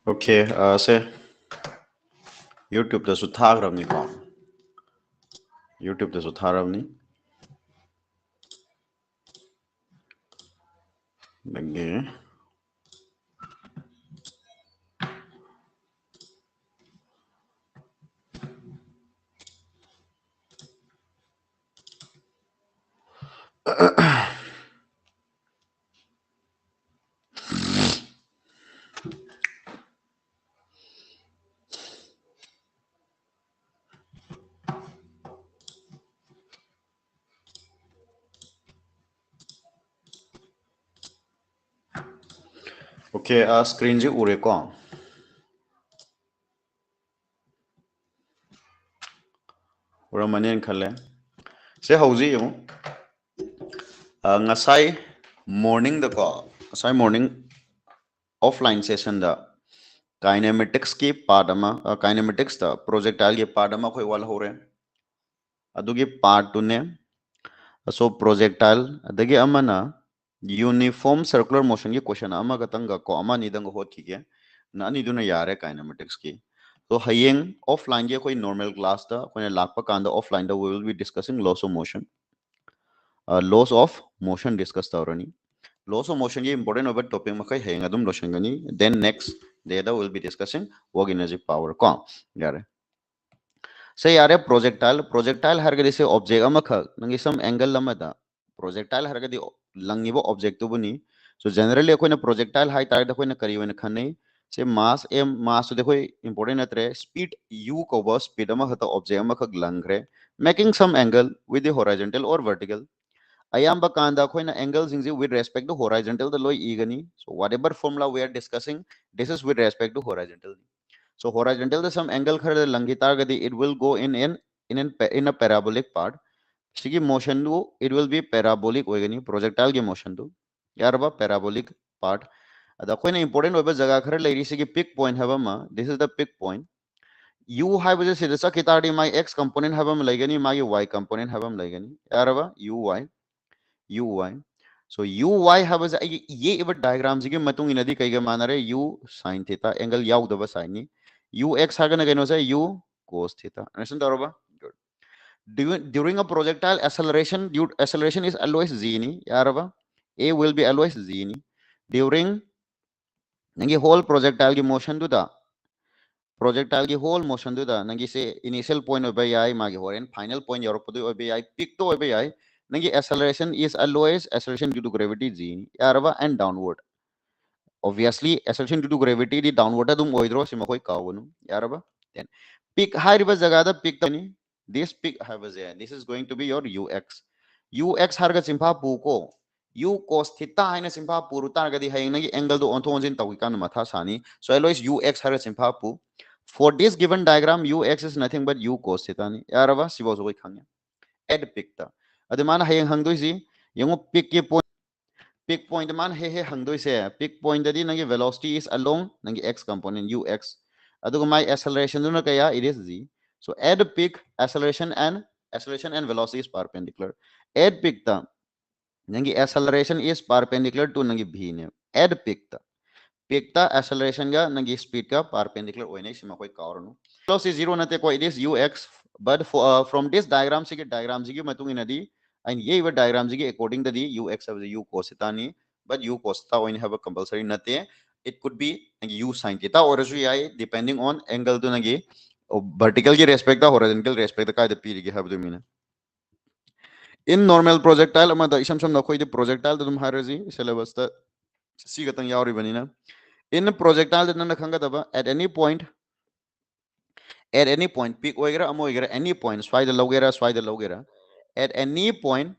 Okay, se YouTube da su thagram ni ko. YouTube da su tharam ni. Lagi. Okay, screen ji ure ko. Ura manen khale. Se hauji yo. Ngasai morning da ko. Ngasai morning offline session da kinematics ki padama kinematics da projectile ki padama khoi wal hore. Adugi part 2 ne. So projectile adagi amana uniform circular motion ki question ama gatanga ko ama ni dang hot ki ge na ni duna yare kinematics ki. So hayeng offline ge koi normal class da koi lakpa kanda offline da we will be discussing laws of motion. Laws of motion discuss taurani. Laws of motion ye important over topic makai hayeng adum loshangani. Then next day da will be discussing work energy power ko yare. Say yare projectile harga se object ama khak nangi some angle lama da projectile harga di langi bo object to buni. So generally koi na projectile high tire da koi na kari wen khane se mass mass de koi important atre speed u ko bo speed ama hata object ama khak langre making some angle with the horizontal or vertical. Ayamba kanda koi na angles with respect to horizontal the loy igani. So whatever formula we are discussing, this is with respect to horizontal. So horizontal the some angle khar langitar gadi it will go in a parabolic part. Sigi motion do it will be parabolic oigani projectile ge motion do. Yarba parabolic part. The koi na important oba jaga khar lairi sigi pick point haba ma. This is the pick point. U have is sidasa kitadi my x component habam laigani my y component habam laigani. Yarba uy. So uy have is ye ever diagrams ge matung inadi kai ge manare u sin theta angle yaw daba sin ni. Ux hagana gano say u cos theta. Understand Daroba? Good. During a projectile acceleration, acceleration is always z ni. Yaraba? A will be always z ni. During nangi whole projectile ki motion do da. Projectile ki whole motion do da. Nangi say initial point obe ai magi horen final point yoropodu obe ai peak to obe ai. Nangi acceleration is always acceleration due to gravity z ni. Yaraba and downward. Obviously acceleration due to gravity the downward dum oidro sima koi kawunu. Yaraba? Then peak high river jagada peak tani. This peak have a this is going to be your ux. Ux harga simpa puko. U cos theta haina simpa puru targadi hayna angle do onto onjin tawikan matha sani. So always ux harga simpa pu. For this given diagram, ux is nothing but u cos theta ni. Yaraba sibo koi khanya. Add peak ta. Ademana hayang hangdoi si. Yung peak ki point peak point man he hangdoi se. Peak point dadi nangi velocity is along nangi x component ux. Adugo my acceleration do na kaya it is z. So add peak acceleration and velocity is perpendicular. Add peak ta nangi acceleration is perpendicular to nangi b ne. Add peak ta acceleration ga nangi speed ka perpendicular oine sima koi kaurnu. Velocity zero nate ko it is ux but from this diagram sigi matung inadi and ye were diagram sigi according to the ux of the u cos theta ni but u cos theta oine have a compulsory nate it could be nangi u sin theta or as we depending on angle to nangi vertical ki respect the horizontal respect the kai the p gi have the mean in normal projectile ama the isam sam na khoi the projectile the dum harazi syllabus ta si gatang yauri banina in projectile the na khanga daba at any point peak oigera am oigera any point swai the logera at any point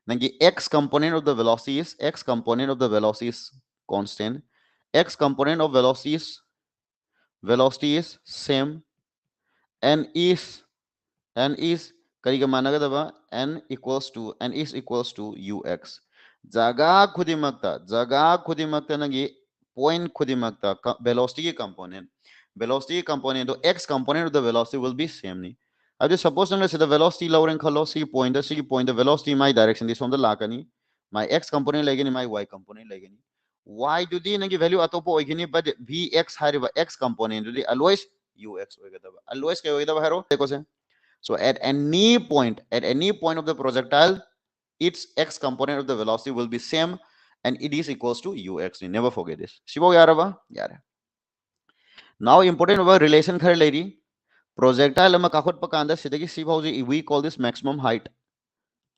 nangi x component of the velocity is constant x component of velocity is same n is kariga managa daba n is equals to ux jaga khudimakta nangi point khudimakta velocity component to x component of the velocity will be same ni अब suppose na the velocity lower and khalo see point the velocity in my direction this from the lakani my x component legani my y component legani y dudi nangi value atopo oigini but vx hariba x component dudi always ux oigadaba always ke oigada haro dekho se. So at any point of the projectile, its x component of the velocity will be same and it is equals to ux. Never forget this. Shibo yaraba? Yara. Now important about relation khare lady. Projectile ama kakot pakanda sidagi sibauji we call this maximum height.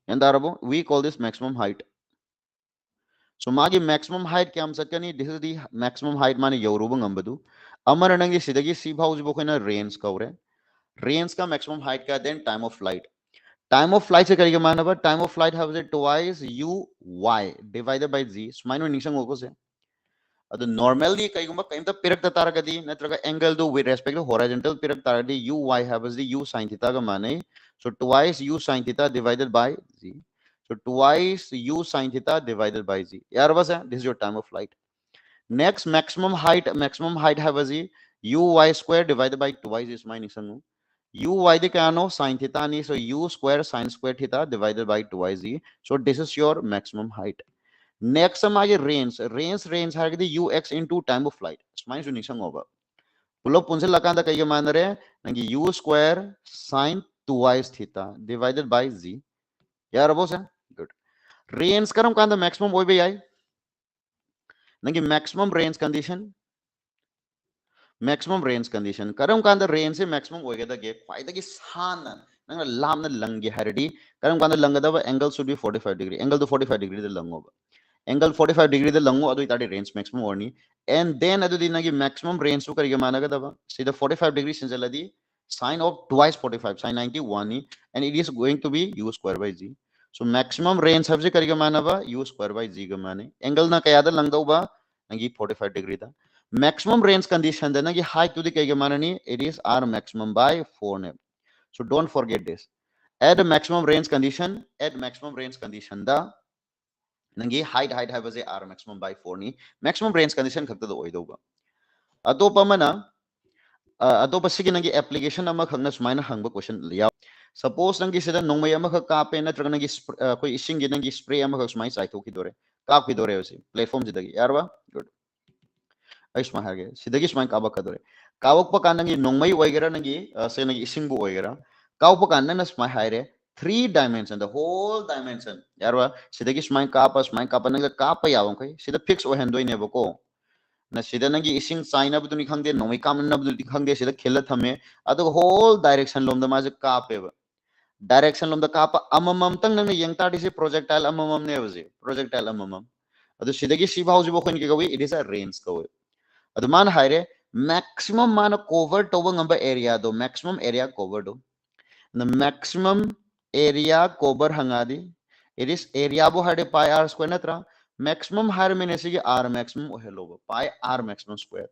And darabo we call this maximum height. So magi maximum height kya sakani this is the maximum height mani yoruba ngambadu. Amara nangi sidagi sibauji bokena range kaure. Range ka maximum height ka then time of flight. Time of flight से करेंगे माना बा time of flight have it twice u y divided by z स्माइनो निशंग होको से अदो normally कहीं कहीं तो पिरक तारा कदी नत्रगा angle do with respect to horizontal पिरक Tara the u y have the u sin theta का माने so twice u sin theta divided by z so twice u sin theta divided by z यार बस है this is your time of flight. Next maximum height have a z u y square divided by twice is my निशंग u y the cano sin theta ni so u square sin square theta divided by 2yz so this is your maximum height. Next samage range har the ux into time of flight smine sunisang over pulo punse lakanda kai manare nangi u square sin 2y theta divided by z yaar abo sa good range karam kanda maximum oi be ai nangi maximum range condition karam kanda range se maximum oigada ge khwaidagi sana nang lamna langi haridi karam kanda langada angle should be 45 degree angle to 45 degree the lango angle 45 degree the lango adu itadi range maximum orni and then adu dinagi maximum range to kariga managa daba see the 45 degree sinjaladi sine of twice 45 sine 91 ni and it is going to be u square by z so maximum range sabse kariga manaba u square by z ga mane angle na kaya da langda ba nangi 45 degree da maximum range condition then ki height to the kaigamanani it is r maximum by 4 ne so don't forget this at maximum range condition the nangi height have a r maximum by 4 ni maximum range condition khakta do oido ba atopa mana atopa sigi nangi application ama khangna sumaina hangba question liya suppose nangi sida nongmai ama khak kape na traga nangi koi ising gi nangi spray ama khak sumai sai thoki dore kap ki dore usi platform jidagi yarwa good aisma hage sidagi smain kaba kadore kawak pa kanangi nongmai oigera nangi se nangi isingbu oigera kaw pa kanan na smai haire three dimension the whole dimension yarwa sidagi smain kapa nanga kapa yawang kai sida fix ohendoi ne bako na sida nangi ising china bu ni khangde nongmai kam na bu ni khangde sida khela thame adu whole direction lom da ma je kape ba direction lom da kapa amamam tang nang yang ta disi projectile amamam ne buje projectile amamam adu sidagi si bhauji bo khon ki gawi it is a range kawe Aduman hire maximum mana cover to ngamba area do maximum area cover do the maximum area cover hangadi it is area bo hade pi r square natra maximum hire minesi r maximum hello pi r maximum square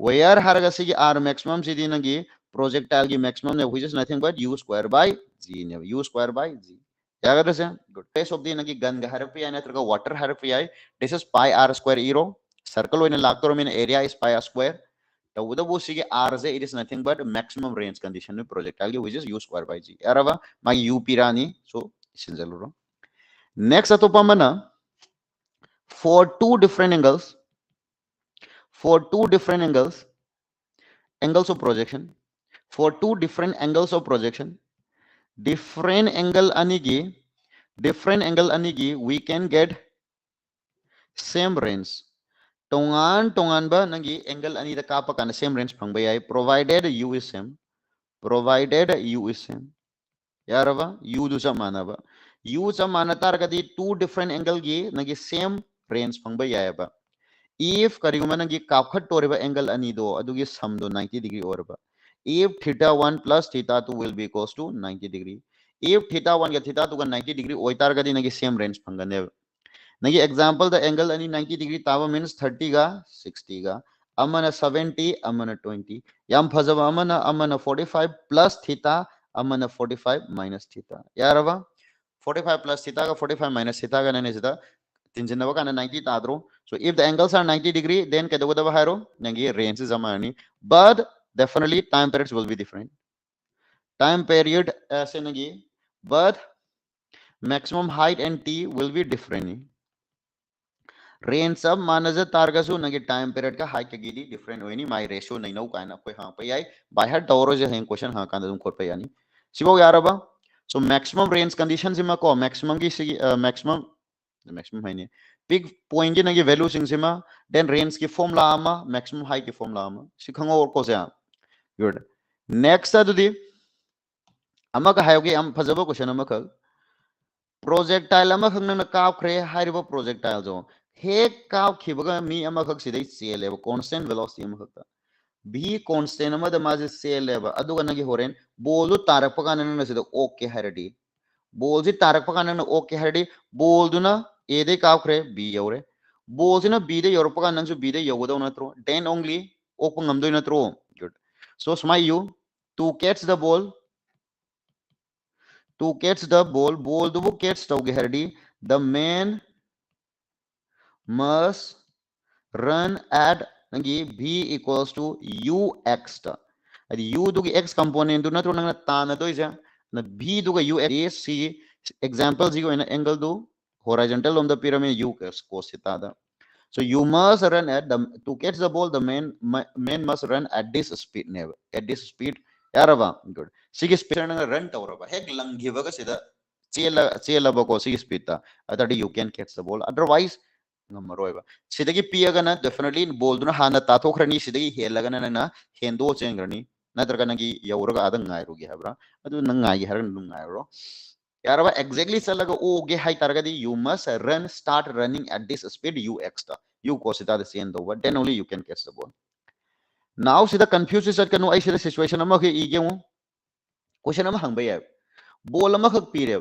where harga sigi r maximum sidi nagi projectile ki maximum ne which is nothing but u square by g ne u square by g yaga se good face of the nagi gun harpi ay natra water harpi ay this is pi r square euro circle when lagtor mean area is pi r square the udabu sige rz it is nothing but maximum range condition projectile which is u square by g arava my u pirani so sinjaluro next atopamana for two different angles of projection for two different angles of projection different angle anigi we can get same range tongan ba nangi angle ani da kapa kana same range phangba yai provided u is same yarava u du samana ba u samana tar kadi two different angle gi nangi same range phangba yai ba if kariguma nangi kapkhat toreba angle ani do adugi sum do 90 degree orba if theta 1 plus theta 2 will be equals to 90 degree if theta 1 ga theta 2 ga 90 degree oitar kadi nangi same range phangane Nagi example the angle any 90 degree tawa means 30 ga 60 ga amana 70 amana 20 yam phajaba amana 45 plus theta amana 45 minus theta yarava 45 plus theta ga 45 minus theta ga nane sida tinjinaba kana 90 tadro so if the angles are 90 degree then kedagudaba haro nangi range is amani but definitely time periods will be different time period se nangi but maximum height and t will be different range सब मानज तारगसु नगे time period का height के गिरी different होइनी my ratio नहीं नौ कायना कोई हाँ पे आई by heart Toro जे हैं question हाँ कांदा तुम खोल पे यानी सिबो यार बा so maximum range condition सिमा को maximum की सिगी maximum है नहीं big point की नगे value सिंग सिमा then range की formula आमा maximum height की formula आमा सिखंगो और को से आम good next अदु दी अमा का हायोगे हम फजबो question अमा का projectile अमा खंग न काव करे हाई रिबो projectile जो हे काव खिबगा मी अमा खक सिदई CL constant velocity अमा खक भी constant अमा द माजे CL अदुगा नगे होरेन बोलु तारक पका न सिदा ओके हरडी बोल से तारक पका न ओके हरडी बोल दुना ए दे काव करे बी यौरे बोल से ना बी दे यूरोप का नंसु B they यौगदो नत्रो then only open ngam नत्रो good so smile you to catch the ball ball do catch tauge herdi the man must run at nangi b equals to ux ta adi u do x component do natro nang ta na do isa na b do ux c example zigo in angle do horizontal on the pyramid u cos theta da so you must run at the to catch the ball the man must run at this speed never at this speed yaraba good sige speed na run tawraba hek lang givaga sida chela ba ko sige speed ta that you can catch the ball otherwise ngamaroiba sidagi piaga na definitely ball duna hana ta thokhrani sidagi helaga na hendo chengrani natraga nagi yauraga adang ngai rugi habra adu nang ngai har ngai ro yaraba exactly salaga oge hai taragadi you must start running at this speed u extra you cosita the same over then only you can catch the ball now sida confuse sat kanu ai sida situation ama ke ige mu question ama hang bay ball ama khak pire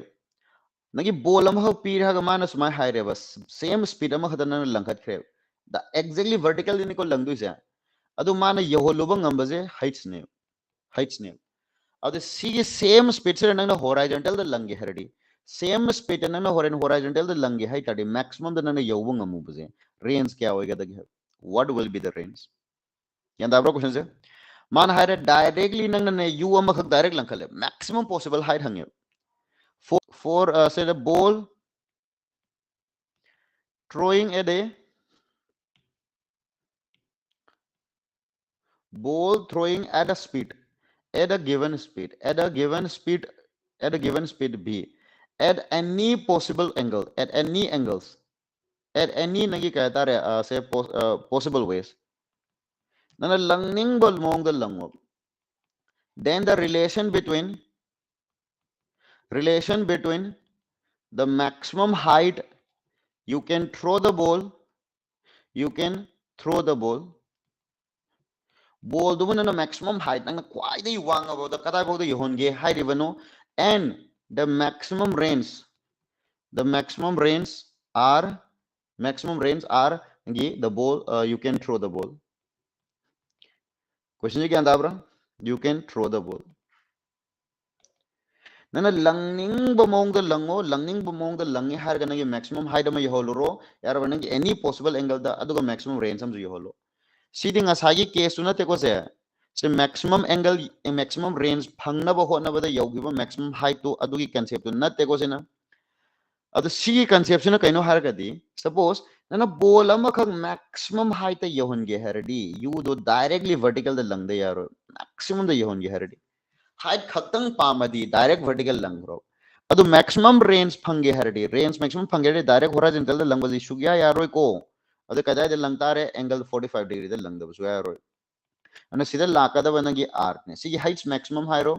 nagi ball ama khak pire ha mana sumai hai re bas same speed ama khadana langkhat khre the exactly vertical ni ko langdu ja adu mana yaholuba ngambaje heights ne ಅದು ಸಿಗೆ same speed ಸೆ ನಂಗ horizontal the ಲಂಗೆ ಹರಡಿ same speed ನಂಗ horizontal the ಲಂಗೆ high ತಡಿ maximum the ನಂಗ ಯವು ngmu buje range क्या होएगा the what will be the range यंदा आपरो क्वेश्चन से मान हारे डायरेक्टली नंग ने u अम खक डायरेक्ट लंखले maximum possible height हंगे for say the ball throwing at a speed at a given speed b at any possible angle at any angles at any nagi कहता रे say possible ways nana langning bol mong the langob then the relation between the maximum height you can throw the ball ball do na maximum height nang kwai dai wang about the kada go the yonge high rivano and the maximum range are the ball you can throw the ball question je kya bra you can throw the ball nana langning bomong the langi har gana maximum height ma yholoro yar banang any possible angle da aduga maximum range sam yholo siding asagi case na te ko se maximum angle maximum range phangna ba hona ba da yogiba maximum height to adugi concept na te ko se na adu sigi concept na kaino har gadi suppose nana ball ama khak maximum height ta yohonge hardi you do directly vertical the lang da yaro maximum the yohonge hardi height खतंग पामदी direct vertical लंगरो अदु maximum range फंगे हरडी range maximum फंगे direct horizontal द लंगबजी सुग्या यारोय को अदु कदाय द लंगतारे एंगल 45 डिग्री द लंगदब सु यारोय अन सिदा लाकद बनगी आर्क ने सी हाइट्स मैक्सिमम हाइरो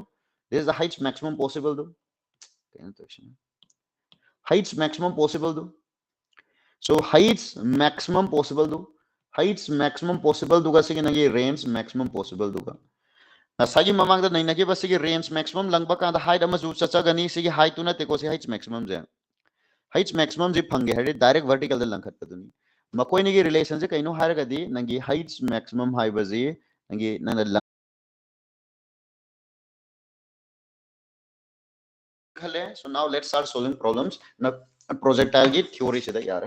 this is the heights maximum possible दो हाइट्स मैक्सिमम पॉसिबल दो सो हाइट्स मैक्सिमम पॉसिबल दुगा सिगे नगी रेंज मैक्सिमम पॉसिबल दुगा सगी ममांग द नैनगे बसिगे रेंज मैक्सिमम लंगबा का हाइट अमजु चचगनी सिगे हाइट तुना तेको से हाइट्स मैक्सिमम जे फंगे हरे डायरेक्ट वर्टिकल द लंखत कदुनी मकोय निगे रिलेशन से कइनो हारगदी नंगी हाइट्स मैक्सिमम हाइबजी नंगी नंग खले so now let's start solving problems न प्रोजेक्टाइल की थ्योरी से द यार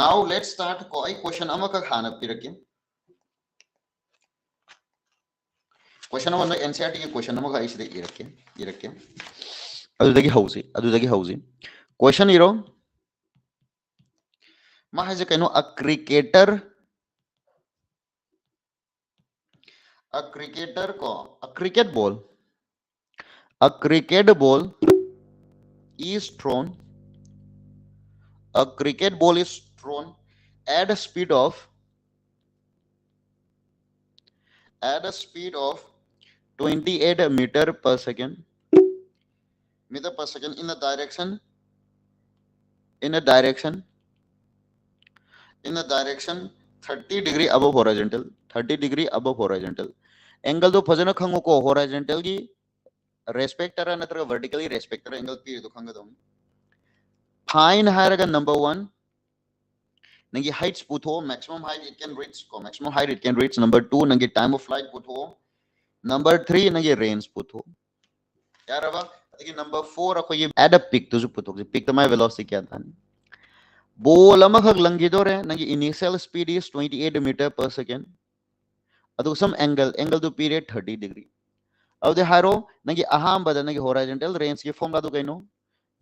नाउ लेट्स स्टार्ट कोई क्वेश्चन अमक खाना पिरके क्वेश्चन अमन एनसीईआरटी के क्वेश्चन अमक इसे इरके अदुदगी हौजी क्वेश्चन इरो मा है कहीं a cricketer को a cricket ball is thrown a cricket ball is thrown at a speed of 28 meter per second in a direction in a direction 30 degree above horizontal 30 degree above horizontal angle do phajana khango ko horizontal gi respect tara natra vertically respect tara angle p do khanga dom fine haraga number 1 nangi heights putho maximum height it can reach ko maximum height it can reach number 2 nangi time of flight putho number 3 nangi range putho yaraba adigi number 4 akoy add a peak to putho peak to my velocity kya tha ball amakhak langidore nangi initial speed is 28 meter per second adu some angle to period 30 degree अब दे हारो नंगी अहाम बदा नंगी horizontal range की formula तो कहिनो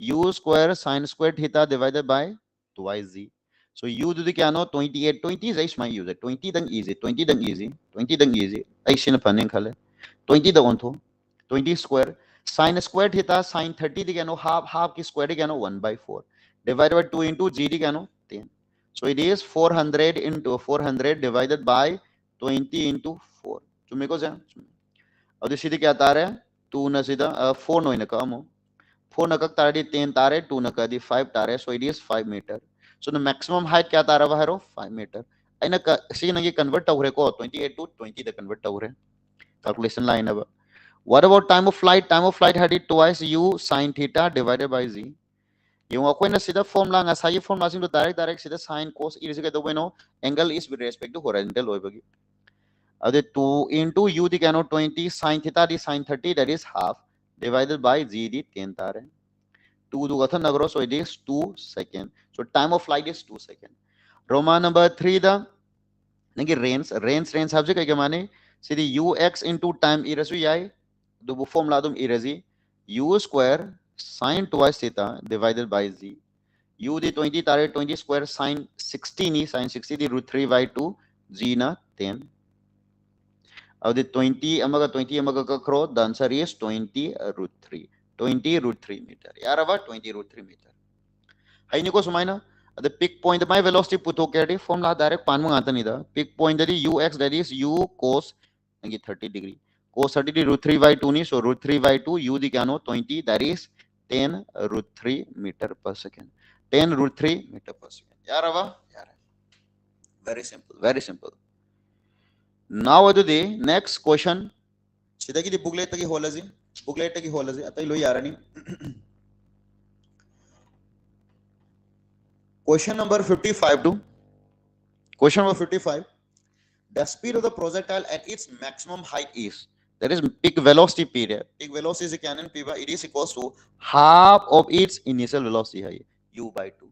u square sin square theta divided by 2z so u do क्या no 28 20 is my use 20 dang easy 20 dang easy ai sin fanning khale 20 da on tho 20 square sin square theta sin 30 di क्या no half की square di क्या no 1 by 4 divided by 2 into g di क्या no 10 so it is 400 into 400 divided by 20 into 4 तो मेरे को जा अब सीधी क्या तारे 2 na sida 4 no ina ka mo 4 na kak tare 10 tare 2 na ka di 5 tare so it is 5 meter so the maximum height kya tara ba hero 5 meter aina ka si na convert tawre ko 28 to 20 the convert tawre calculation line aba what about time of flight had it twice u sin theta divided by z yung ako na sida formula nga sa formula sing to direct sida sin cos e is ka do bueno angle is with respect to horizontal hoibagi अरे 2 into u the cano 20 sin theta the sin 30 that is half divided by g the 10 tare 2 do gatha nagro so it is 2 second so time of flight is 2 second Roman number 3 the nagi range subject ke mane see the ux into time e rasu yai do formula dum e razi u square sin twice theta divided by z u the 20 tare 20 square sin 60 ni sin 60 the root 3 by 2 g na 10 of the 20 amaga 20 amaga ka kro the answer is 20 root 3 20 root 3 meter यार अब 20 root 3 meter है निको सुमाइना the peak point my velocity put okay formula direct pan mo ngata nida peak point that is ux that is u cos ngi 30 degree cos 30 degree root 3 by 2 ni so root 3 by 2 u di kano 20 that is 10 root 3 meter per second 10 root 3 meter per second यार अब यार very simple now adu the next question सीधा की booklet तक होलजी आता लो यारनी question number 55 to question number 55 the speed of the projectile at its maximum height is that is peak velocity period peak velocity is a cannon p by it is equals to half of its initial velocity है u by 2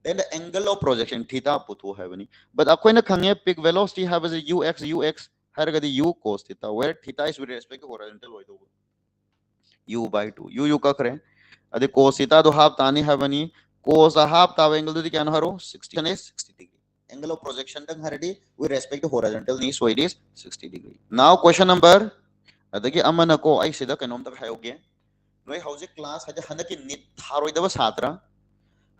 then the angle of projection theta putu है बनी but आपको ना खंगे peak velocity have as ux हर गदी u cos theta where theta is with respect to horizontal होय दो u by 2 u का करें अदे cos theta तो half तानी है बनी cos a half ताव angle तो क्या ना हरो 60 is 60 degree angle of projection तक हरडी with respect to horizontal ni so it is 60 degree now question number अदगी अमन को आई सिदा कनोम तक हायोगे नोय हाउजे क्लास हजे हनकी नीट थारोइदब सात्रा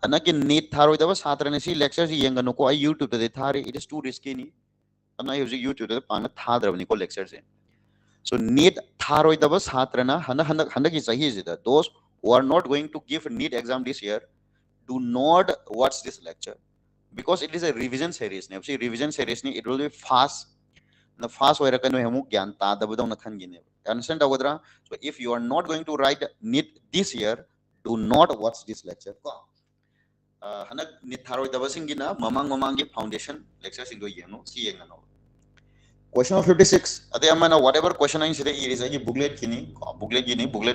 हनकी नीट थारोइदब सात्रा ने सी लेक्चर जी यंगनो को आई YouTube ते थारे it is too risky ni अना हाउजे YouTube ते पाना थाद्रबनी को लेक्चर से so NEET tharoidaba satrana hanaki sahi is those who are not going to give NEET exam this year do not watch this lecture because it is a revision series ne see revision series ni it will be fast na fast way rakano hemu gyan ta dabudau na khan gine understand agodra so if you are not going to write NEET this year do not watch this lecture ko hanak NEET tharoidaba singina mamang gi foundation lecture sing do yeno si yengano question of 56 ade amana whatever question I say it is a booklet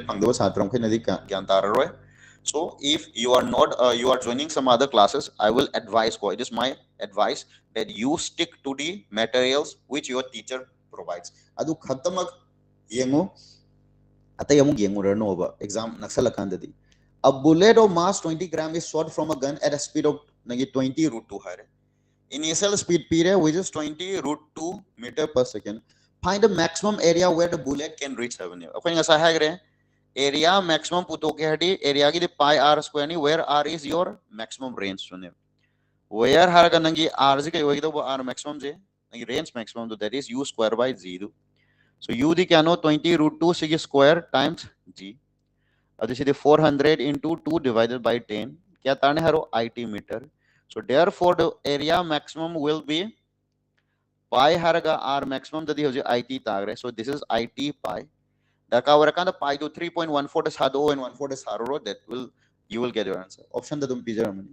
pangdo satram khe nadi gyan tararoi so if you are not you are joining some other classes I will advise it is my advice that you stick to the materials which your teacher provides adu khatamak yengo atay amuk yengo rano ba exam naksala kandadi a bullet of mass 20 gram is shot from a gun at a speed of nangi 20 root 2 hare. Initial speed period which is 20 root 2 meter per second. Find the maximum area where the bullet can reach revenue. Okay, nga sahag re area maximum puto ke hadi area ki pi r square ni where r is your maximum range sune. Where haraga nangi r ji kai wagi r maximum je nangi range maximum to that is u square by z do. So u di kano 20 root 2 sig square times g. This is the 400 into 2 divided by 10. Kya tane haro IT meter. So therefore the area maximum will be pi haraga r maximum tadi hoji IT tagre. So this is IT pi. Daka warakanda pi to 3.14 is hado and 1/4 is haro. That will you will get your answer. Option the dum pizza ramani.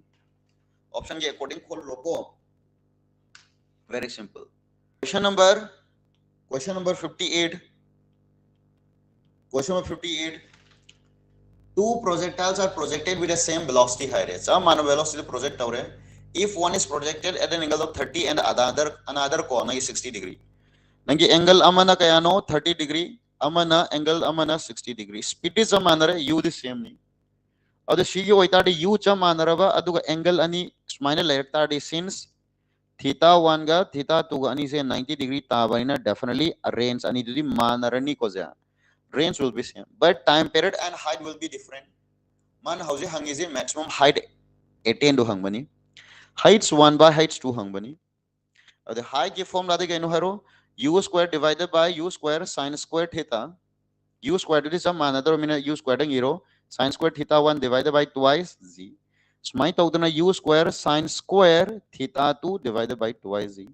Option ke according khol loco. Very simple. Question number 58. Question number 58. Two projectiles are projected with the same velocity high rate. Some velocity project if one is projected at an angle of 30 and another corner is 60 degree. Nangi angle amana kaya no 30 degree, amana angle amana 60 degree. Speed is amana u the same ni. Or the shigi oitadi u chamanarava aduga angle ani minor lectadi since theta 1 ga theta 2 ga ani say 90 degree tabaina definitely range ani to the manarani koza. Range will be same, but time period and height will be different. Man hausi hangize maximum height 18 do hang bani. Heights 1 by heights 2 hang bani. The height ke form lade gaino haro u square divided by u square sin square theta. U square is some another mina u square zero sin square theta 1 divided by twice z. So my tawdana u square sin square theta 2 divided by twice z.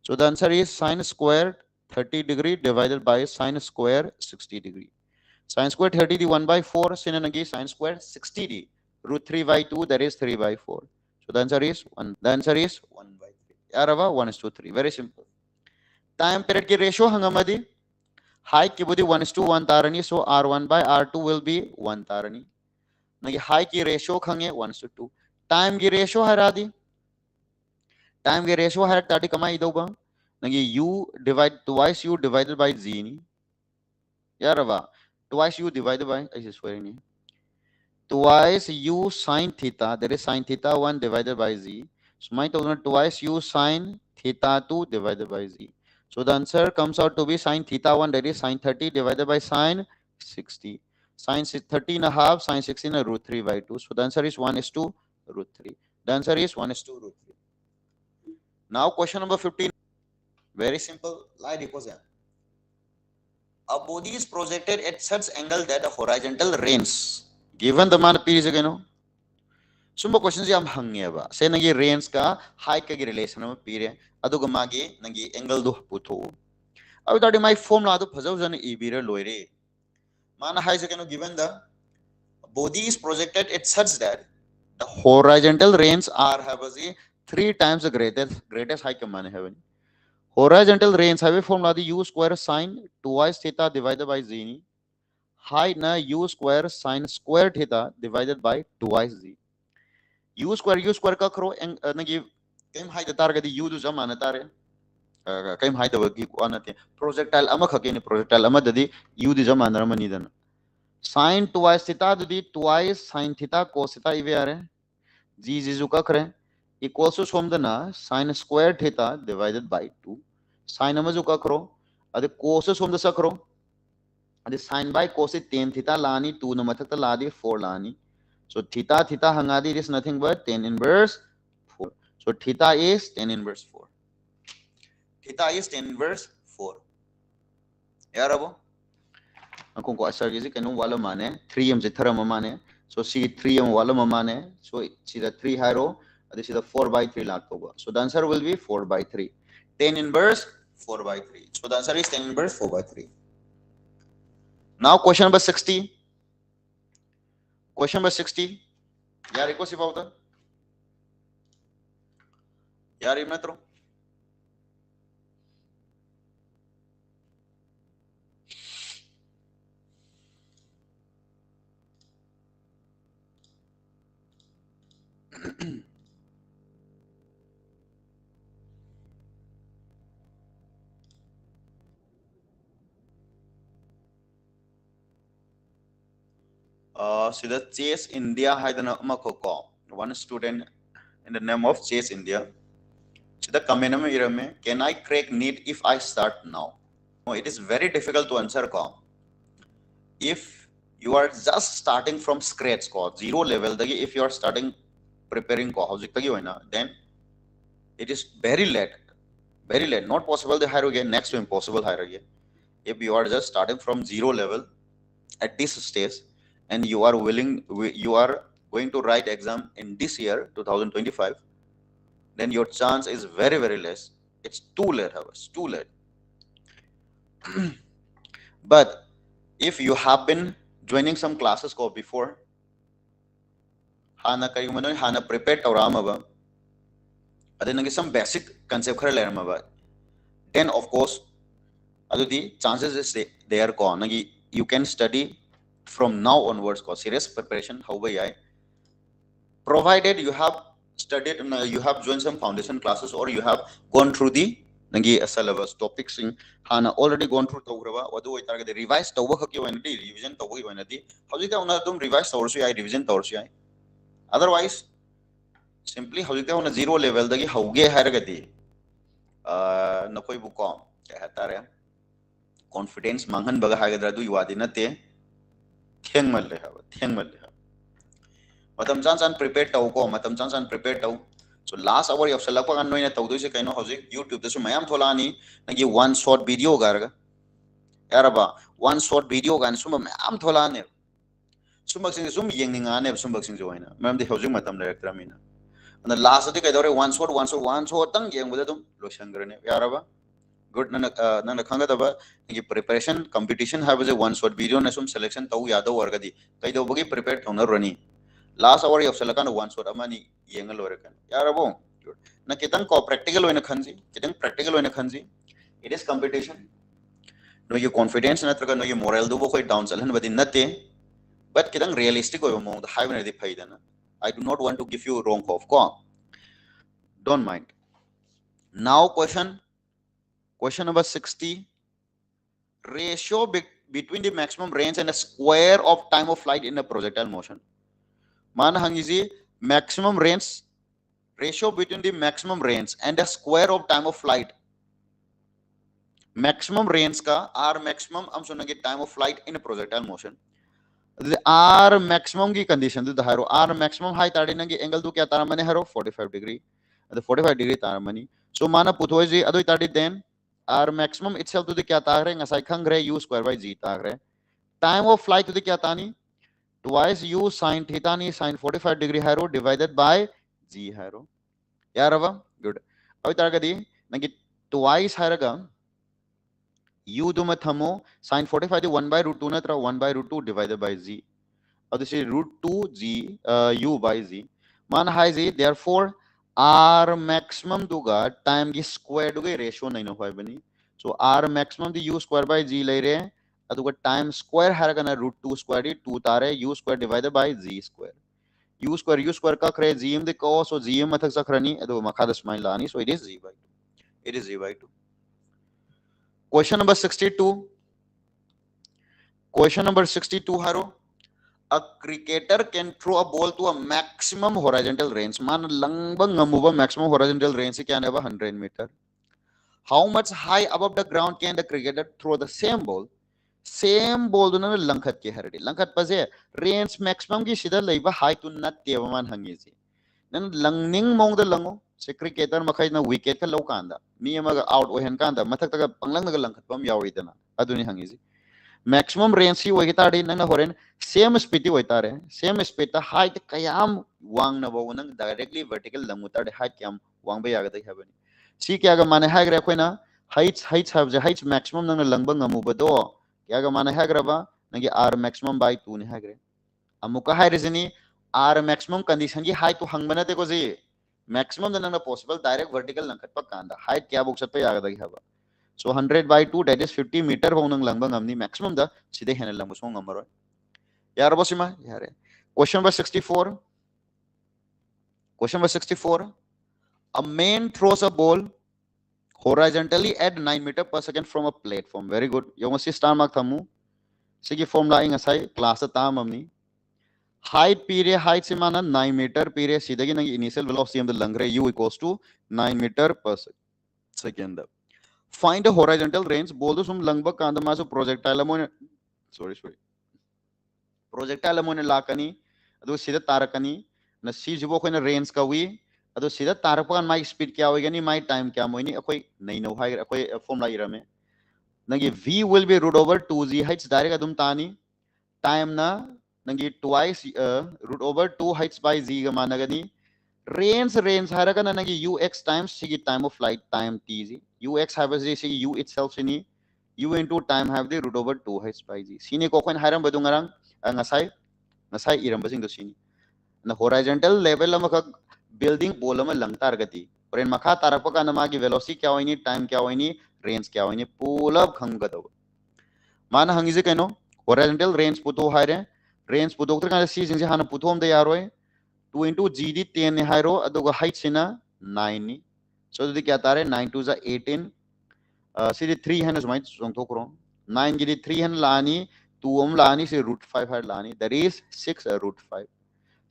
So the answer is sin square 30 degree divided by sin square 60 degree. Sin square 30 the 1 by 4 sin again sin square 60 d root 3 by 2 that is 3 by 4. So the answer is 1. The answer is 1 by 3. Yarava 1 is to 3. Very simple. Time period ki ratio hangamadi. Height ki budi 1 is to 1 tarani. So R1 by R2 will be 1 tarani. Nagi height ki ratio khange 1 is to 2. Time ki ratio haradi. Time ki ratio har tadi kamai ido ba. Nagi u divide twice u divided by z ni. Yarava twice u divided by I is swearing ni. Twice u sin theta, that is sin theta 1 divided by z. So my total twice u sin theta 2 divided by z. So the answer comes out to be sin theta 1, that is sin 30 divided by sin 60. Sin 30 and a half, sin 16 root 3 by 2. So the answer is 1 is to root 3. The answer is 1 is to root 3. Now question number 15. Very simple. Lie deposit. A body is projected at such angle that a horizontal range given the man P is again. Sumba questions yam hangeba. Say nagi range ka height ka relation of period. Aduga magi nagi angle do puto. I would my form lado puzzles and ebira loire. Mana height again given the body is projected at such that the horizontal range are have a 3 times the greatest height man heaven. Horizontal range have a form lado u square sine twice theta divided by z. Height na u square sine square theta divided by twice z. U square ka kro nagi kaim height tar ga u do zamana tare kaim height da gi ko anate projectile ama khake ni projectile ama dadi u di zamana ramani dan sin twice theta dadi twice sin theta cos theta ive are g zu ka kre equals to somdana sin square theta divided by 2 sin ama zu ka kro ade cos somda sa kro ade sin by cos tan theta lani 2 na mathak ta ladi 4 lani. So theta hangadi is nothing but tan inverse 4. So theta is tan inverse 4. Theta is tan inverse 4. Yarabo. Kung ko asar gizi kanung wala mane 3 am zithara mane. So see 3 am wala mane. So see the 3 haro. This is the 4 by 3 lakh hoga. So the answer will be 4 by 3. Tan inverse 4 by 3. So the answer is tan inverse 4 by 3. Now question number 60. Question number 60. यार एको सिर्फ होता यार metro so the chase India had an makoko one student in the name of Chase India. The comment can I crack NEET if I start now? No, it is very difficult to answer. If you are just starting from scratch, zero level, if you are starting preparing, then it is very late. Very late. Not possible the higher again, next to impossible higher again. If you are just starting from zero level at this stage and you are going to write exam in this year 2025, then your chance is very, very less. It's too late, however. It's too late. But if you have been joining some classes before, hana prepare tauramaba, then some basic concept then of course the chances is there you can study from now onwards serious preparation provided you have studied you have joined some foundation classes or you have gone through the syllabus topics in hana already gone through the revise revision revise revision otherwise simply zero level nakoi bu ko hatare confidence manghan baga hagadra du yuadi nate thengmal le matam chan prepare tau ko matam chan prepare tau so last hour of salak pa noina tau do se kaino hojik youtube te so mayam tholani nagi one short video garga yaraba one short video gan sum mayam tholani sumbak sing sum yengninga ne sumbak sing joina mam de hojik matam director mina and the last day kaidore one short tang yeng bude dum loshangrane yaraba good nana khanga daba ngi preparation competition have a one short video na sum selection tau yado wargadi kaido bagi prepare thona roni last hour of salakan one short amani yengal warakan yarabo na kitang ko practical oina khanji kitang practical oina khanji it is competition no your confidence na traga no your moral do ko down chalan badi nate but kitang realistic oyo mo the high na di phaidana I do not want to give you wrong hope don't mind now question number 60 ratio between the maximum range and a square of time of flight in a projectile motion mana hangizi maximum range ratio between the maximum range and a square of time of flight maximum range ka r maximum am sunange time of flight in a projectile motion the r maximum ki condition du haro r maximum high tadi nange angle du kya taramane haro 45 degree the 45 degree taramani so mana puthoji adoi tadi then r maximum itself to the kya tagre ngasai khangre u square by g tagre time of flight to the kya tani twice u sin theta ni sin 45 degree haro divided by g haro yarava good adoi targadi nangi twice haraga u do mathamo sin 45 the 1 by root 2 natra 1 by root 2 divided by z this is root 2 g u by z man hai z therefore r maximum duga time ki square duga ratio naino hoy bani so r maximum the u square by g le re aduga time square haragana root 2 square di 2 tare u square divided by z square u square ka kre g m de ko so g m mathak sakrani adu makha da smile lani so it is z by 2 it is z by 2 question number 62 question number 62 haro a cricketer can throw a ball to a maximum horizontal range man langbang ngamuba maximum horizontal range kya neba 100 meter how much high above the ground can the cricketer throw the same ball do na langkhat ke hardi langkhat paje range maximum ki sida leiba high to not teba man hangi ji nan langning mong da lango se cricketer makai na wicket ka low kanda mi amaga out ohen kanda mathak taga panglang naga langkhat pam yawi dana aduni hangi ji maximum range hi wagi tadi nang horen same speed hi tare same speed ta height kayam wang na bo nang directly vertical langu tade height kyam wang ba yaga ta habani si kya ga mane hagra koina heights have the heights maximum nang langbang amu bado kya ga mane hagra ba nang r maximum by 2 ne hagre amuka hai reason r maximum condition ki height to hangbana te ko ji maximum nang na possible direct vertical nang khat pa kanda height kya box pe yaga da haba so 100 by 2 that is 50 meter bonang langbang amni maximum da side hen lang song amaro yar bosima yare question number 64 question number 64 a man throws a ball horizontally at 9 meter per second from a platform very good yo masi star mark thamu sigi formula inga sai class ta mamni height pire height se mana 9 meter pire sidagi nang initial velocity am the langre u equals to 9 meter per second. Find a horizontal range boldo sum langba kanda masu projectile amone sorry projectile amone lakani adu sida tarakani na si jibo koina range ka wi adu sida tarakpan my speed kya hoigani my time kya moini akoi nei no hai akoi formula irame nangi v will be root over 2z heights direct adum tani time na nangi twice root over 2 heights by z ga managani range haragana nangi ux times sigi time of flight time tz ux have sigi u itself sini u into time have the root over 2 heights by z sini ko koin haram badu ngarang ngasai ngasai iram basing do sini na horizontal level amakak building pole ama lang targati oren makha tarakpa kana magi velocity kya hoini time kya hoini range kya hoini pulab khangado mana hangize kaino horizontal range puto haire range puto kana si jinse hana puthom de yaroi 2 into gd 10 ne hairo aduga height sina 9 ni so didi kya tare 9 to the 18 sidi 3 hen is my song thokro 9 gd 3 hen lani 2 lani si root 5 har lani that is 6 root 5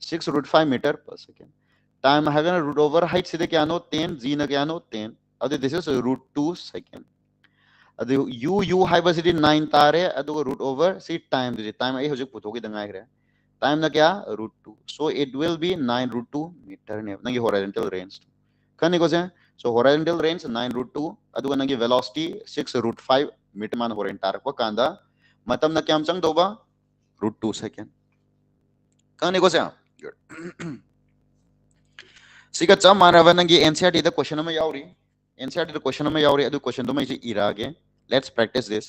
6 root 5 meter per second time hagan root over height sidi kya no 10 g na kya no 10 adu this is root 2 second adu u haibasidi 9 tare adu root over si time didi time ai hojik puthogi dangai gre time na kya root 2 so it will be 9 root 2 meter ne nangi horizontal range kan ko se so horizontal range 9 root 2 adu nangi velocity 6 root 5 meter man horen tarak pa kanda matam na kyam chang doba root 2 second kan ko se good siga cham manava nangi ncrt the question ma yauri ncrt the question ma yauri adu question do mai irage let's practice this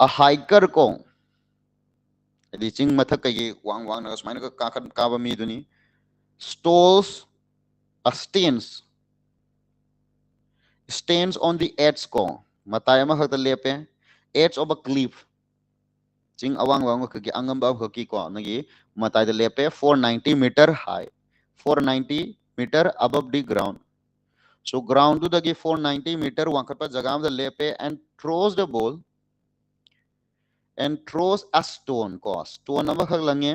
a hiker ko reaching mathak kay wang wang na smaina ka ka ba mi duni stalls a stands on the edge ko mataya ma hakta lepe edge of a cliff ching awang wang ka ki angam ba ka ki ko nagi matay de lepe 490 meter high 490 meter above the ground so ground to the 490 meter wang pa jagam de lepe and throws the ball and throws a stone ko stone ma khag lange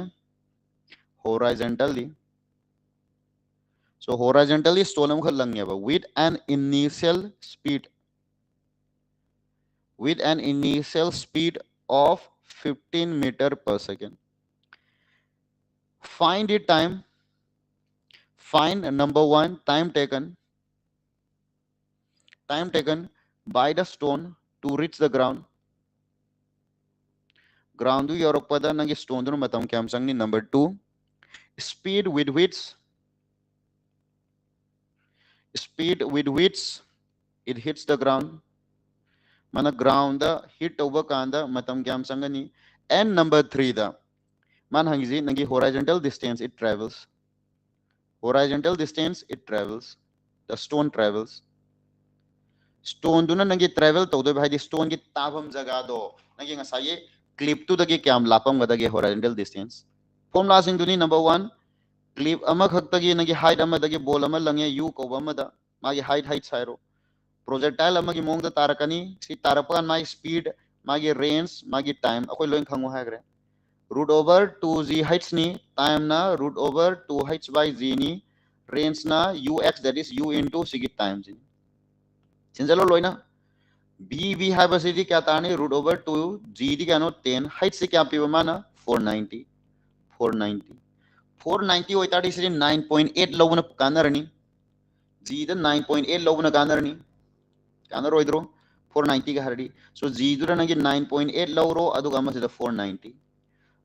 horizontally so horizontally stone ma khag lange ba with an initial speed of 15 meter per second find the time find number 1 time taken by the stone to reach the ground to yoroppada nangi stone do matam kyam changni number 2 speed with which it hits the ground mana ground the hit over kanda matam kyam changani and number 3 the man hangi nangi horizontal distance it travels the stone travels stone do na nangi travel to do bhai stone ki tabam jaga do nangi ngasai clip to the kyam lapam gada ge horizontal distance formula sing duni number 1 clip ama khaktagi nagi height ama dagi ball ama lange u ko ama da magi height sairo projectile ama gi mong da tarakani si tarapan my speed magi range magi time akoi loin khangu hagre root over 2 z heights ni time na root over 2 heights by z ni range na ux that is u into sigi times ni sinjalo loina b have city kya tani root over 2 g di kya no 10 height se kya piwa mana 490 hoitadi siri 9.8 lobuna kanarani g da 9.8 lobuna kanarani kanaro idro 490 ga hardi so g dura nangi 9.8 lowro aduga ama sida 490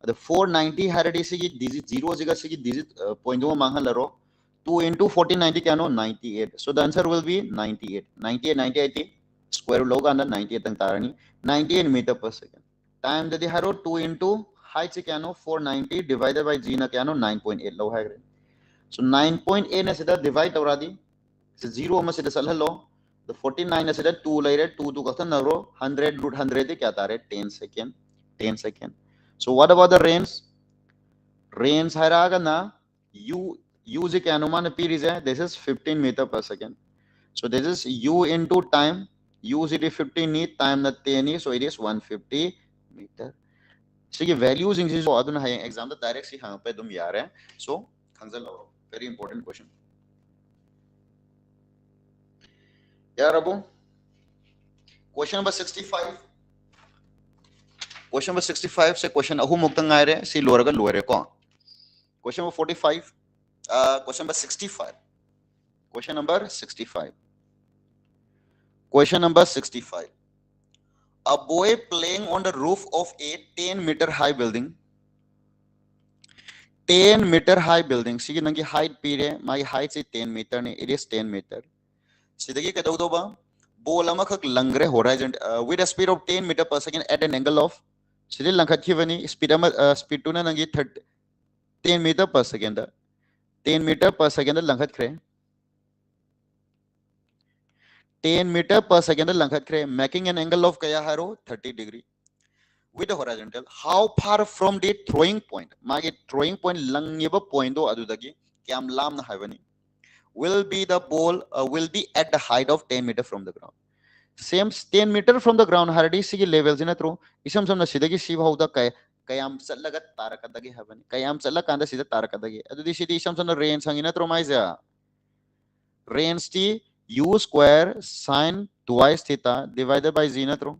the 490 hardi sigi digit 0 jiga sigi digit point do mangalaro 2 into 1490 kya no 98 so the answer will be 98 square log under 98 tang tarani 98 meter per second time dadi haro 2 into height se kya no 490 divided by g na kya no 9.8 log hai so 9.8 na sida divide auradi so 0 ma sida sal hello the 49 na sida 2 laire 2 to kata naro 100 root 100 de kya tare 10 second so what about the range haraga na u je kya अनुमान p is this is 15 meter per second so this is u into time u is 15 ni time na 10 ni so it is 150 meter सिगी values इंग सिसो अदुना हाय exam दा direct सी Hong पे दुम यार है so खंगजल लो very important question यार अबो question number 65 question number 65 से question अहु मुक्तंग आए रे सी लोरगा लोरे को question number 45 question number 65 question number 65 question number 65 a boy playing on the roof of a 10-meter high building 10-meter high building sigi nangi height pire my height is 10 meter ne it is 10 meter sidagi kadawdoba ball ama khak langre horizon with a speed of 10 meter per second at an angle of sidi langkhat khivani speed ama speed to na nangi 10 meter per second 10 meter per second langkhat khre 10 meter per second langkhat khre making an angle of kaya haro 30 degree with the horizontal how far from the throwing point magi throwing point langiba point do adudagi kyam lamna haibani will be the ball will be at the height of 10 meter from the ground same 10 meter from the ground hardi sigi levels in throw isam samna sidagi si hauda kay kayam challaga tarakadagi haibani kayam challa kanda sida tarakadagi adudi sidi isam samna range hangina throw maisa range t u square sin twice theta divided by z na throw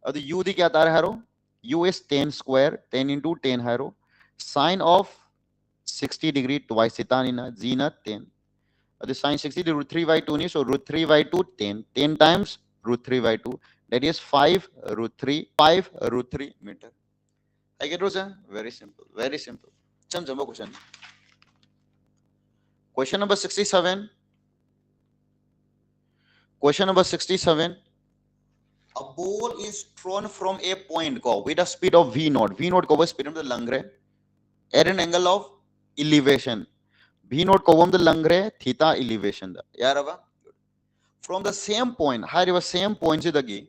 अब u दी क्या तार हारो u is 10 square 10 into 10 हारो sin of 60 degree twice theta ना z ना 10 अब sin 60 root 3 by 2 नहीं so root 3 by 2 10 times root 3 by 2 that is 5 root 3 meter I get it very simple cham jumbo question number 67 question number 67 a ball is thrown from a point go with a speed of v naught go speed of the langre at an angle of elevation v naught go the langre theta elevation da yarava from the same point high same point sidagi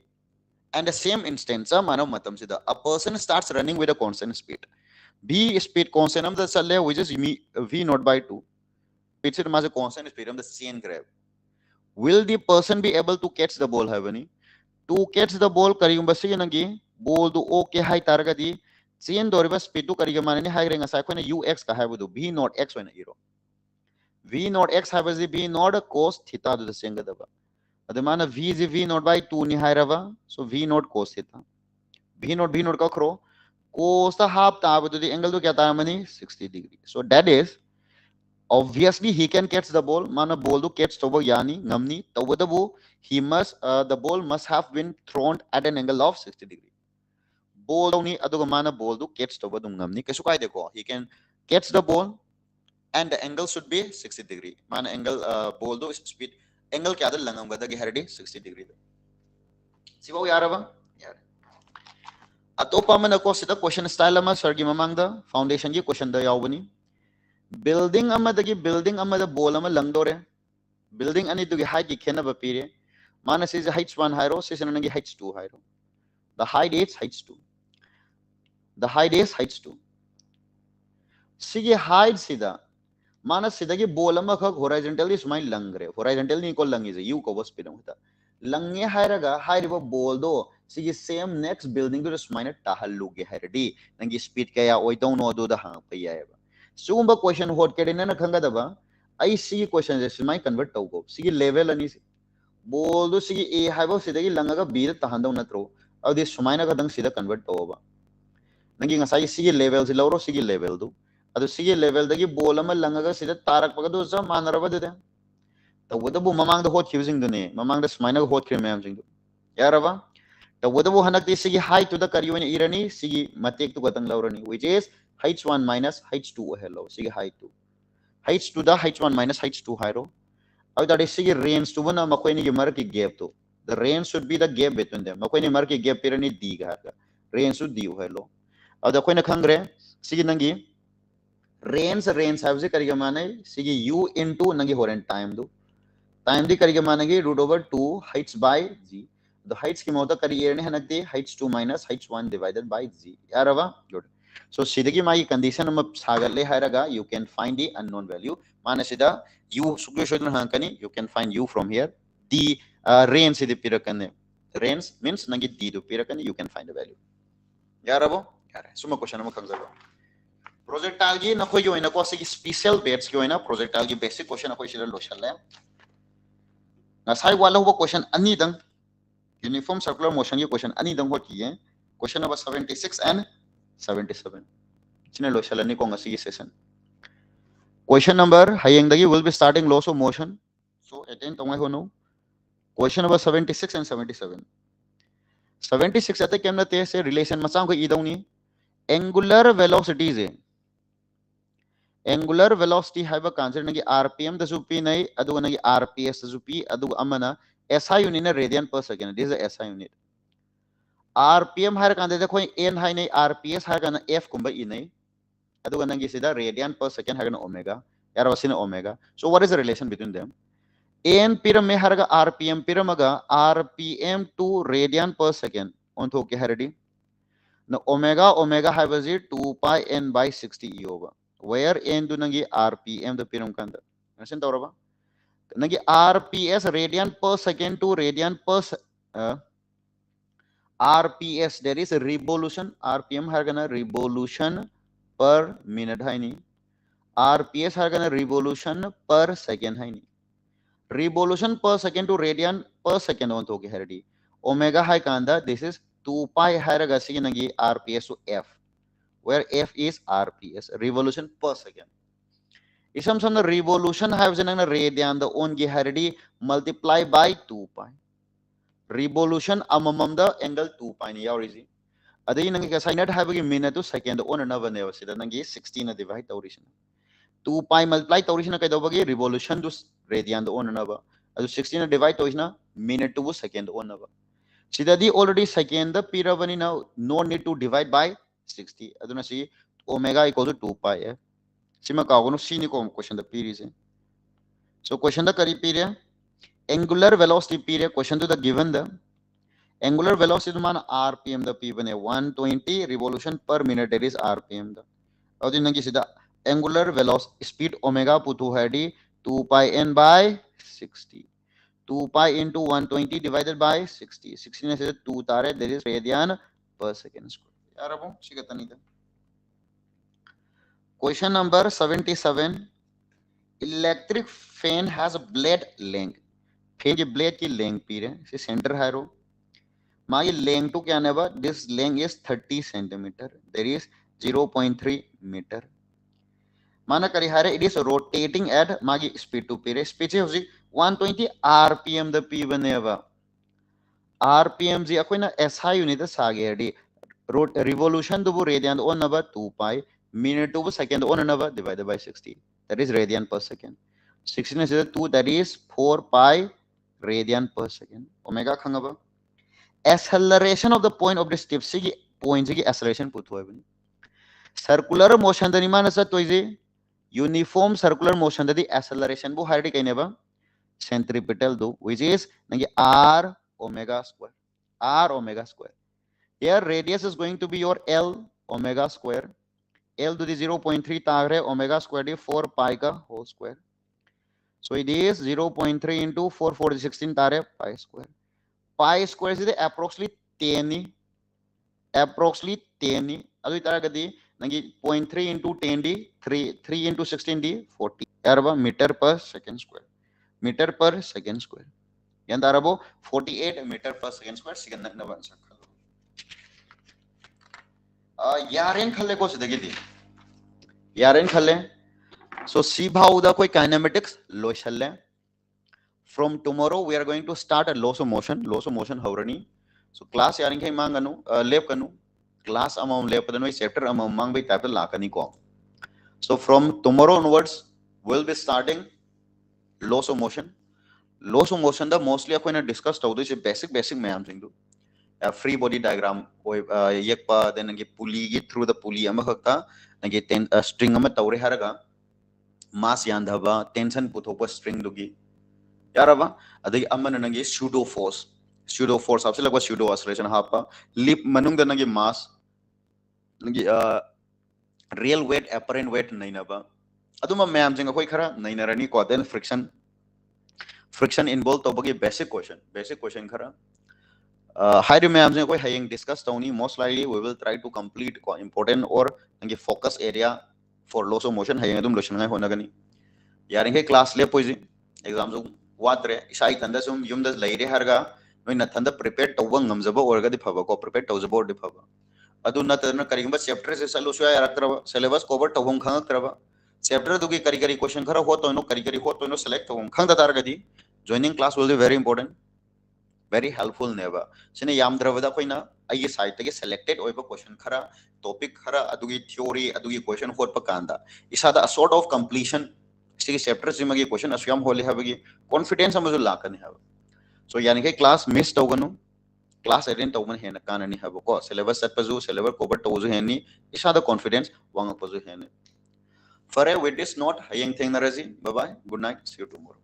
and the same instance manav matam sida a person starts running with a constant speed v speed constant am the challe which is v naught by 2 speed is a constant speed of the same grab will the person be able to catch the ball havani to catch the ball karigum basi nangi ball do okay high targadi chain doriba speed to kariga manani high renga sa khona ux ka habudu v naught x when iro v naught x habazi v naught cos theta do the senga daba adamana v is v naught by 2 ni high rava so v naught cos theta v naught ka khro cos the half ta abudu the angle do kya ta mani 60 degree so that is obviously he can catch the ball mana ball do catch to yani ngamni tawadabu he must the ball must have been thrown at an angle of 60 degree ball ni aduga mana ball do catch to dum ngamni kesu kai deko he can catch the ball and the angle should be 60 degree mana angle ball do speed angle kya da langam gada gi hardi 60 degree sibaw yaraba yar atopa mana ko sida question style ama sir gi mamang da foundation gi question da yawbani building amadagi building amada ball ama langdore building ani dugi height gi khena ba pire mana is h1 hairo session nangi h2 hairo the height is h2 the height is h2 sigi height sida mana sidagi ball ama khak horizontally smai langre horizontal ni ko langi je u ko bas pinam hota lange hairaga hairiba ball do sigi same next building do smai na tahallu ge hairadi nangi speed kaya oi don't know do da ha payaba sugumba question hot kedina na khanga daba ai sigi question je smai convert tawgo sigi level ani ball do sigi a haibo sidagi langaga b da tahandau natro adi smai na kadang sida convert tawba nangi ngasai sigi level si lawro sigi level do adu sigi level dagi ball ama langaga sida tarak pagado sa manaraba de tawadabu mamang da hot using dune mamang da smai na hot kre mayam jing yaraba tawadabu hanak di sigi height to the karyone irani sigi matek to gatang lawrani which is h1 minus h2 hello sige height 2 h2 da h1 minus h2 hairo अब that is sige range to bana makoi ni mar ki gap to the range should be the gap between them makoi ni mar ki gap pirani d ga range should d hello अब da koi na khangre sige nangi range have se kariga mane sige u into nangi horen time di kariga mane gi root over 2 h by g the heights ki mota kari erne hanakti h2 minus h1 divided by g yarava good so sidagi my condition am sagalle hairaga you can find the unknown value mana sida u sugyo shodna hankani you can find u from here the range sidi pirakane range means nangi d do pirakane you can find the value yarabo यारे सुमा question अमा खंगजबा projectile की नखोय की ओइना को सिगी special bets की ओइना projectile की basic question अखोय सिदा लोशल्ले ngasai wala ho question ani dang uniform circular motion की क्वेश्चन ani dang हो की क्वेश्चन नंबर 76 and 77 chine लोशल्ले को ngasi session question number hayeng dagi will be starting laws of motion so attend tongai hono question number 76 and 77 76 ate kemna te se relation machang ko idong ni angular velocity je angular velocity haiba concept nagi rpm da supi nai adu nagi rps da supi adu amana SI unit na radian per second this is a SI unit rpm har kan de khoi n hai nai rps har kan f kumba i nai adu nagi sida radian per second har kan omega yar wasina omega so what is the relation between them n piram me har ga rpm piramaga rpm to radian per second on to ke haradi na omega omega have is 2 pi n by 60 e over where n do nangi rpm the piram kanda nasin tawraba nangi rps radian per second to radian per rps there is a revolution rpm har gana revolution per minute hai ni rps har gana revolution per second hai ni revolution per second to radian per second on to ke haradi omega hai kanda this is 2 pi hai raga sig nangi rps to f where f is rps revolution per second isam sam the revolution have nang radian the on ge haradi multiply by 2 pi revolution amamam the angle 2 pi ni yaurisi adai nangi ka sinus have ge minute to second on na bane wasida nangi 16 na divide tawrisina 2 pi multiply tawrisina kai dobagi revolution to radian the on na ba adu 16 na divide tawrisina minute to second on na ba sidadi already second the piravani now no need to divide by 60 aduna si omega equal to 2 pi hai sima kagono c ni ko question the period is so question the kari period angular velocity period question to the given the angular velocity man rpm the p bane 120 revolution per minute that is rpm the adu nangi sida angular velocity speed omega putu hadi 2 pi n by 60 2 pi into 120 divided by 60 16 is 2 tare there is radian per second square yaar abo sigatani the question number 77 electric fan has a blade length fan की blade की length P रहे से center है रो मागी length तो क्या नेबा this length is 30 centimeter there is 0.3 meter माना करी हारे it is rotating at मागी speed to पी रहे speed से होगी 120 rpm द पी बनेबा rpm जी अकोई ना SI unit द सागे हडी revolution तो वो radian on नबा 2 pi minute to second on नबा divided by 60 that is radian per second 16 is 2 that is 4 pi radian per second omega khangaba acceleration of the point of the tip sigi point sigi acceleration put hoy bani circular motion dani manasa toize uniform circular motion dadi acceleration bu hardi kaineba centripetal do which is nangi r omega square here radius is going to be your l omega square l to the 0.3 tagre omega square di 4 pi ka whole square so it is 0.3 into 4 4 16 tare pi square is the approximately 10 ni adu taragadi nangi 0.3 into 10 di 3 into 16 di 40 erba meter per second square yanda arabo 48 meter per second square sigan na ban sakalo yaren khalle ko sidagi yaren khalle so see bhauda koi kinematics lo challe from tomorrow we are going to start a laws of motion haurani so class yaring kai manganu lep kanu class among lep dano chapter among mang by type lakani ko so from tomorrow onwards we'll be starting laws of motion the mostly akoina discuss tawdu is basic mayam thing do free body diagram koi yekpa then ngi pulley gi through the pulley ama khakta ngi ten string ama tawre haraga mass yandhaba tension puthokpa string dugi yaraba adagi amana nangi pseudo force apse lagwa pseudo acceleration hapa lip manung da nangi mass nangi real weight apparent weight nainaba aduma mayam jinga koi khara nainarani ko then friction involved tobagi basic question khara High ma'am से कोई haying discuss तौनी most likely we will try to complete important or नंगे focus area for loss of motion haying अदुम लोशन होना गनी यार इनके class ले पोइजी exam जो वातरे इसाई तंदा सुम युम दस लाइरे हरगा नोई नथंदा prepare तौबंग ngam जबो और गदी फबा को prepare तौ जबो और फबा अदु नतना करिंग बस chapter से सलो सुया यार तरबा syllabus cover तौबंग खंग तरबा chapter दुगी करी करी question खरा हो तो नो करी करी हो तो नो select तौबंग खंग तार गदी joining class will be very important very helpful never sine yam dravada koina ai site ke selected oiba question khara topic khara adugi theory adugi question hot pa kanda isada a sort of completion sigi chapter simagi question asyam hole habagi confidence amazu lakani hab so yani ke class miss tawganu class attend tawgan hena kanani hab ko syllabus set pazu syllabus cover tawzu heni isada confidence wanga pazu heni for a with this note hayeng thing narazi bye bye good night see you tomorrow